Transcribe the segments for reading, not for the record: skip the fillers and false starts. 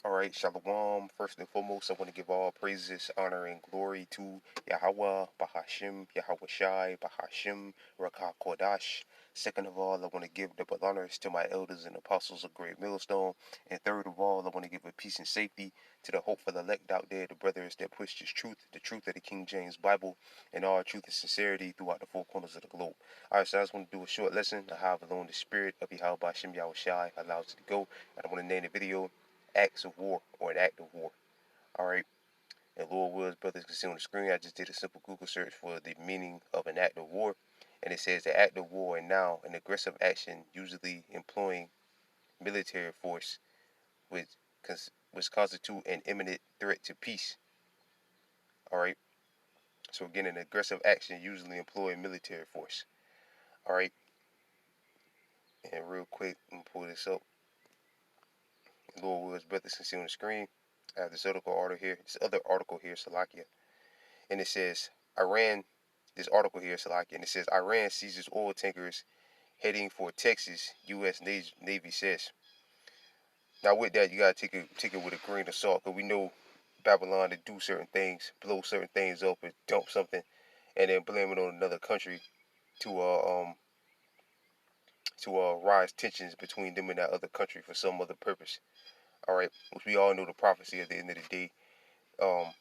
All right, Shalom. First and foremost, I want to give all praises, honor, and glory to Yahweh, Bahashim, Yahweh Shai, Bahashim, Rakah Kodash. Second of all, I want to give double honors to my elders and apostles of Great Millstone. And third of all, I want to give a peace and safety to the hopeful elect out there, the brothers that push this truth, the truth of the King James Bible, and all truth and sincerity throughout the four corners of the globe. All right, so I just want to do a short lesson on how alone the spirit of Yahweh Bahashim, Yahweh Shai allows it to go. And I want to name the video Acts of War or an Act of War. Alright, and Lord Wills Brothers can see on the screen. I just did a simple Google search for the meaning of an act of war, and it says the act of war and now an aggressive action usually employing military force which, which constitute an imminent threat to peace. Alright, so again, an aggressive action usually employing military force. Alright, and real quick, I'm gonna pull this up. Lord Wills Brothers can see on the screen. I have this other article here, Salakia, and it says Iran. This article here, Salakia, and it says Iran seizes oil tankers heading for Texas. U.S. Navy says. Now with that, you gotta take it with a grain of salt, because we know Babylon to do certain things, blow certain things up, and dump something, and then blame it on another country to rise tensions between them and that other country for some other purpose. All right, which we all know the prophecy at the end of the day. Um,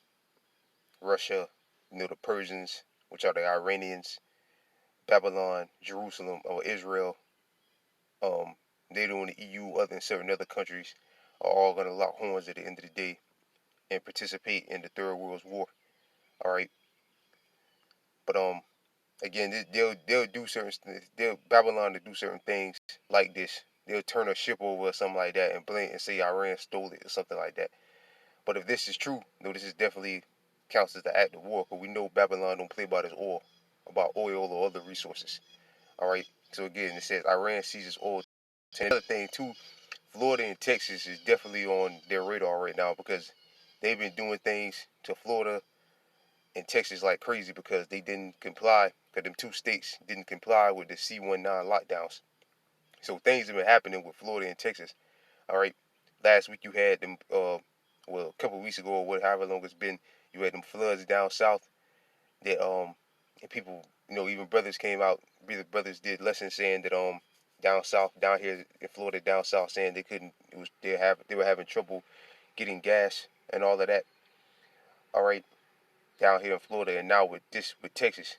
Russia, the Persians, which are the Iranians, Babylon, Jerusalem, or Israel, NATO and the EU, other than certain other countries, are all going to lock horns at the end of the day and participate in the Third World War. All right, but again, they'll do they'll Babylon to do certain things like this. They'll turn a ship over or something like that and blame and say Iran stole it or something like that. But if this is true, this is definitely counts as the act of war, because we know Babylon don't play about his oil, about oil or other resources. All right. So again, it says Iran seizes oil. Another thing too, Florida and Texas is definitely on their radar right now, because they've been doing things to Florida and Texas like crazy because they didn't comply, because them two states didn't comply with the C-19 lockdowns. So things have been happening with Florida and Texas. All right. Last week you had them, well, a couple of weeks ago or whatever long it's been, you had them floods down south that and people, even brothers came out. Brothers did lessons saying that down south, down here in Florida, down south, saying they couldn't. They were having trouble getting gas and all of that. All right, down here in Florida, and now with Texas,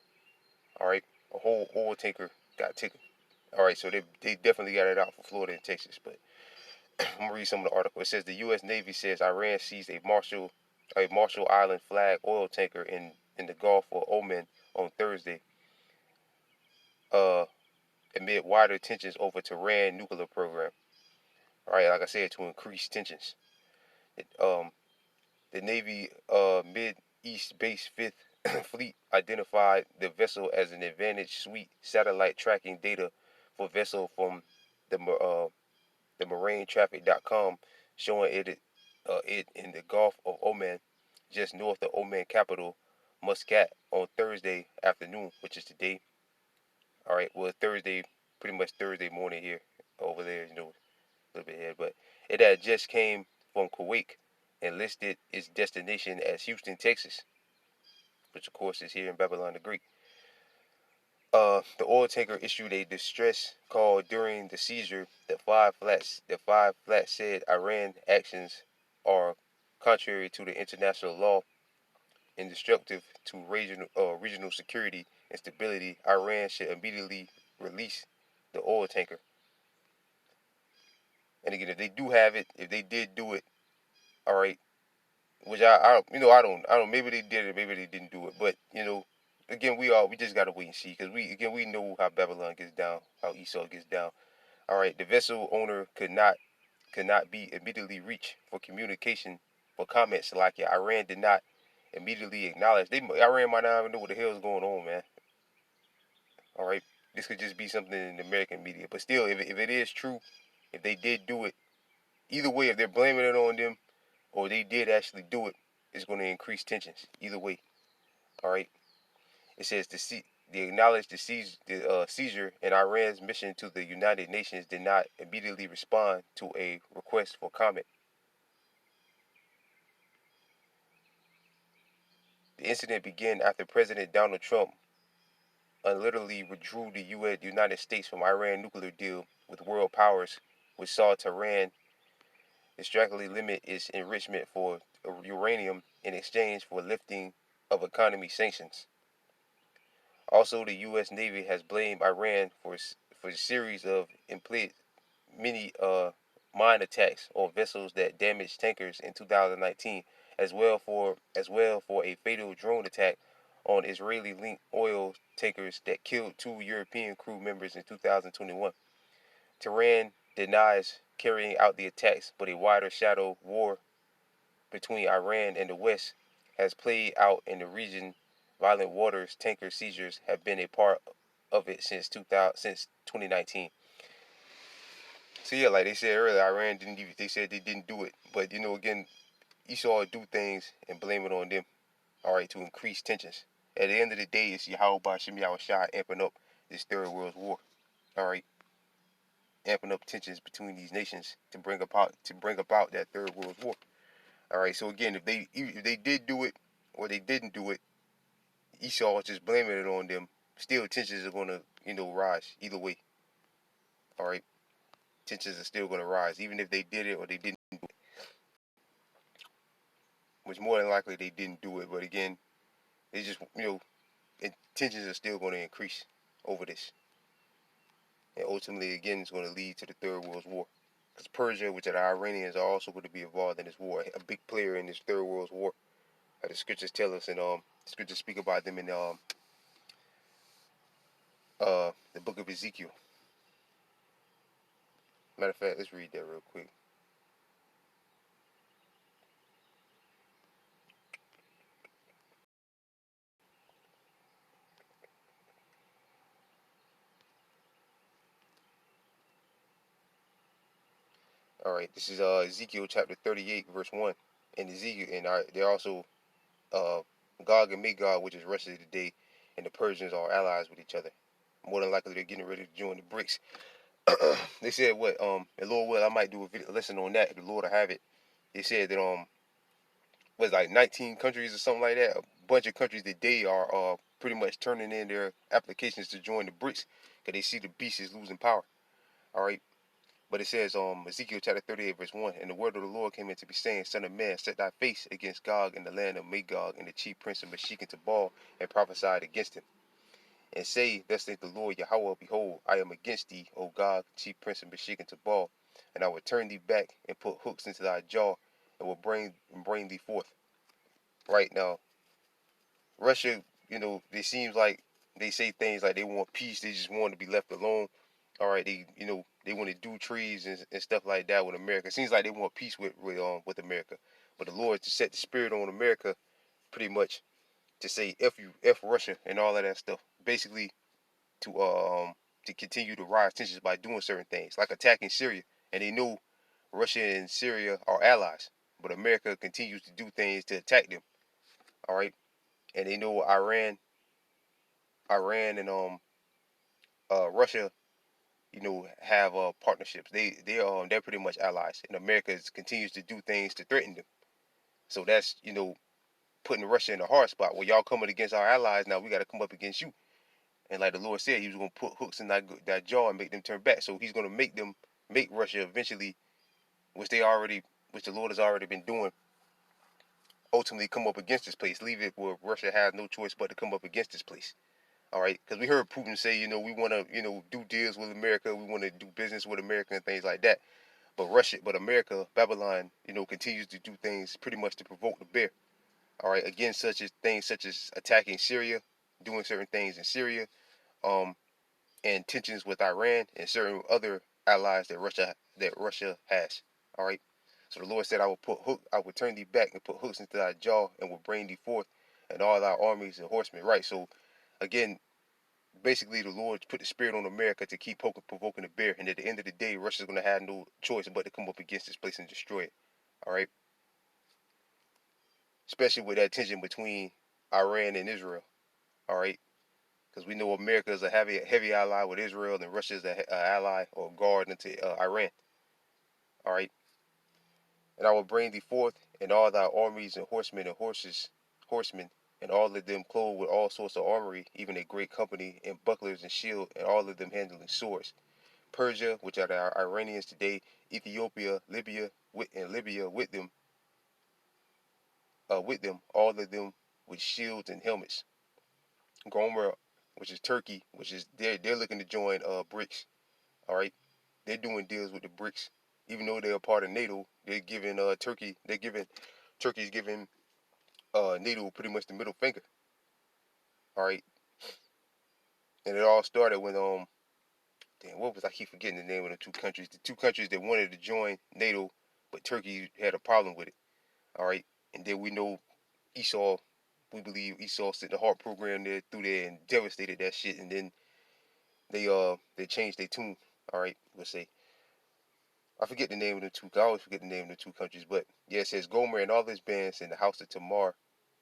all right, a whole oil tanker got taken. All right, so they definitely got it out for Florida and Texas. But I'm gonna read some of the article. It says the U.S. Navy says Iran seized a Marshall Island flag oil tanker in the Gulf of Oman on Thursday, uh, amid wider tensions over Tehran nuclear program. All right, like I said, to increase tensions. It, the Navy Mid-East Base Fifth Fleet identified the vessel as an Advantage Suite satellite tracking data for vessel from the marinetraffic.com, showing it in the Gulf of Oman, just north of Oman capital Muscat, on Thursday afternoon, which is today. All right, well, Thursday, pretty much Thursday morning here, over there, a little bit ahead, but it had just came from Kuwait and listed its destination as Houston, Texas, which of course is here in Babylon the Great. The oil tanker issued a distress call during the seizure. The five flats said Iran actions are contrary to the international law and destructive to regional security and stability. Iran should immediately release the oil tanker. And again, if they do have it, if they did do it, all right, which I don't, maybe they did it, maybe they didn't do it, but again, we just gotta wait and see, because we know how Babylon gets down, how Esau gets down. All right, the vessel owner could not be immediately reached for communication for comments. Like Iran did not immediately acknowledge. Iran might not even know what the hell is going on, man. All right, this could just be something in the American media, but still, if it is true, if they did do it, either way, if they're blaming it on them or they did actually do it, it's going to increase tensions. Either way, all right. It says they acknowledged the seizure, and Iran's mission to the United Nations did not immediately respond to a request for comment. The incident began after President Donald Trump unilaterally withdrew the United States from Iran nuclear deal with world powers, which saw Tehran drastically limit its enrichment for uranium in exchange for lifting of economy sanctions. Also, the U.S. Navy has blamed Iran for a series of implied many mine attacks on vessels that damaged tankers in 2019, as well for a fatal drone attack on Israeli-linked oil tankers that killed two European crew members in 2021. Tehran denies carrying out the attacks, but a wider shadow war between Iran and the West has played out in the region. Violent waters tanker seizures have been a part of it since 2019. So yeah, like they said earlier, Iran didn't even, they said they didn't do it, but again, Esau do things and blame it on them. All right, to increase tensions. At the end of the day, it's Yahweh Shem Shah amping up this third world war. All right, amping up tensions between these nations to bring about that third world war. All right, so again, if they did do it or they didn't do it, Esau is just blaming it on them. Still, tensions are gonna rise either way. All right, tensions are still gonna rise even if they did it or they didn't do it. Which more than likely they didn't do it, but again, they just tensions are still going to increase over this, and ultimately again it's going to lead to the third world war. Because Persia, which are the Iranians, are also going to be involved in this war, a big player in this third world war. The scriptures tell us, and the scriptures speak about them in the book of Ezekiel. Matter of fact, let's read that real quick. All right, this is Ezekiel chapter 38, verse 1. And Ezekiel, and they're also uh, Gog and Magog, which is Russia today, and the Persians are allies with each other. More than likely, they're getting ready to join the BRICS. They said what and Lord will, I might do a video lesson on that if the Lord will have it. They said that was like 19 countries or something like that. A bunch of countries today are pretty much turning in their applications to join the BRICS because they see the beast is losing power. All right. But it says Ezekiel chapter 38 verse 1, and the word of the Lord came in to be saying, Son of man, set thy face against Gog in the land of Magog and the chief prince of Meshech and Tabal, and prophesied against him. And say, Thus saith the Lord Yahweh, behold, I am against thee, O Gog, chief prince of Meshech and Tabal, and I will turn thee back and put hooks into thy jaw, and will bring thee forth. Right now, Russia, it seems like they say things like they want peace, they just want to be left alone. All right, they want to do trees and stuff like that with America. It seems like they want peace with America, but the Lord to set the spirit on America, pretty much to say f Russia and all of that stuff. Basically, to continue to rise tensions by doing certain things, like attacking Syria. And they know Russia and Syria are allies, but America continues to do things to attack them. All right, and they know Iran and Russia, have partnerships. They're pretty much allies, and America continues to do things to threaten them. So that's putting Russia in a hard spot where y'all coming against our allies. Now we got to come up against you. And like the Lord said, He was going to put hooks in that jaw and make them turn back. So He's going to make Russia eventually, which the Lord has already been doing, ultimately come up against this place. Leave it where Russia has no choice but to come up against this place. All right, because we heard Putin say, we want to, do deals with America, we want to do business with America and things like that. But America, Babylon, continues to do things pretty much to provoke the bear. All right, again, things such as attacking Syria, doing certain things in Syria, um, and tensions with Iran and certain other allies that Russia has. All right. So the Lord said, I will turn thee back and put hooks into thy jaw and will bring thee forth and all thy armies and horsemen. Right. So again, basically the Lord put the spirit on America to keep provoking the bear. And at the end of the day, Russia's going to have no choice but to come up against this place and destroy it. All right. Especially with that tension between Iran and Israel. All right. Because we know America is a heavy ally with Israel, and Russia is an ally or guard into Iran. All right. And I will bring thee forth, and all thy armies and horsemen, and all of them clothed with all sorts of armory, even a great company, and bucklers and shield, and all of them handling swords. Persia, which are the Iranians today, Ethiopia, Libya with them, all of them with shields and helmets. Gomer, which is Turkey, which is they're looking to join BRICS. All right, they're doing deals with the BRICS, even though they're a part of NATO. They're giving Turkey's giving NATO pretty much the middle finger. All right, and it all started when damn, what was I keep forgetting the name of the two countries? The two countries that wanted to join NATO, but Turkey had a problem with it. All right, and then we know Esau. We believe Esau sent the HARP program there through there and devastated that shit, and then they changed their tune. All right, let's say I forget the name of the two. I always forget the name of the two countries, but yeah, it says Gomer and all his bands in the house of Tamar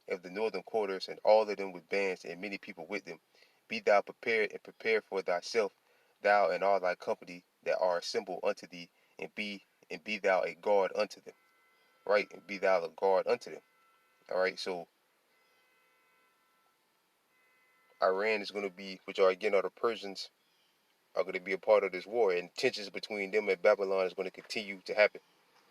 of the northern quarters, and all of them with bands and many people with them. Be thou prepared and prepare for thyself, thou and all thy company that are assembled unto thee, and be thou a guard unto them. Right, and be thou a guard unto them. All right, so Iran is going to be, which are again are the Persians, are going to be a part of this war, and tensions between them and Babylon is going to continue to happen.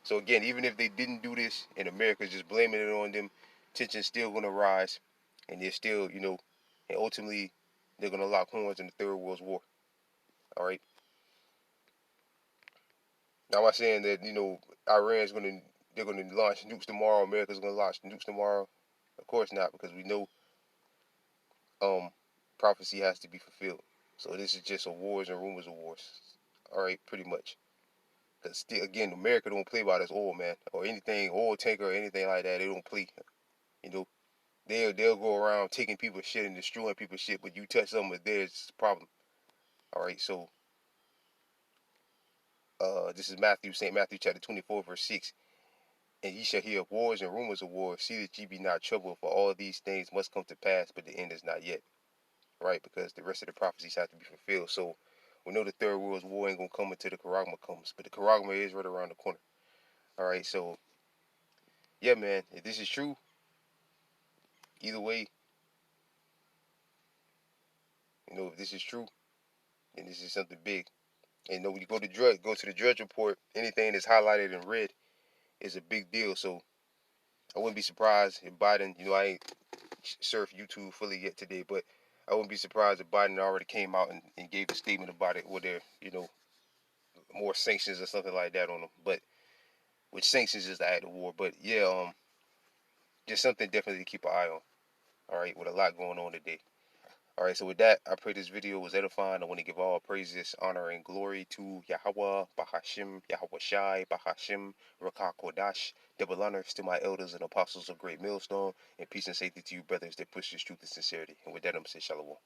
So again, even if they didn't do this and America's just blaming it on them, tension's still going to rise, and they're still, and ultimately they're going to lock horns in the Third World War. All right. Now, I'm not saying that Iran's going to they're going to launch nukes tomorrow. America's going to launch nukes tomorrow. Of course not, because we know um prophecy has to be fulfilled. So this is just a wars and rumors of wars. All right, pretty much. Because still, again, America don't play by this oil, man, or anything, oil tanker or anything like that. They don't play. You know, they'll go around taking people's shit and destroying people's shit, but you touch something of theirs, it's a problem. All right, so this is St. Matthew chapter 24, verse 6. And ye shall hear of wars and rumors of wars. See that ye be not troubled, for all these things must come to pass, but the end is not yet. Right, because the rest of the prophecies have to be fulfilled. So we know the Third World War ain't gonna come until the Karagma comes, but the Karagma is right around the corner. All right, so yeah, man, if this is true, either way, if this is true, then this is something big. And when you go to the Drudge Report, anything that's highlighted in red is a big deal. So I wouldn't be surprised if Biden, I ain't surfed YouTube fully yet today, but I wouldn't be surprised if Biden already came out and gave a statement about it, where there, more sanctions or something like that on them. But which sanctions is the act of war. But yeah, just something definitely to keep an eye on. All right, with a lot going on today. All right, so with that, I pray this video was edifying. I want to give all praises, honor, and glory to Yahweh, Bahashim, Yahweh Shai, Bahashim, Rakah Kodash. Double honors to my elders and apostles of Great Millstone, and peace and safety to you, brothers that push this truth and sincerity. And with that, I'm going to say shalom.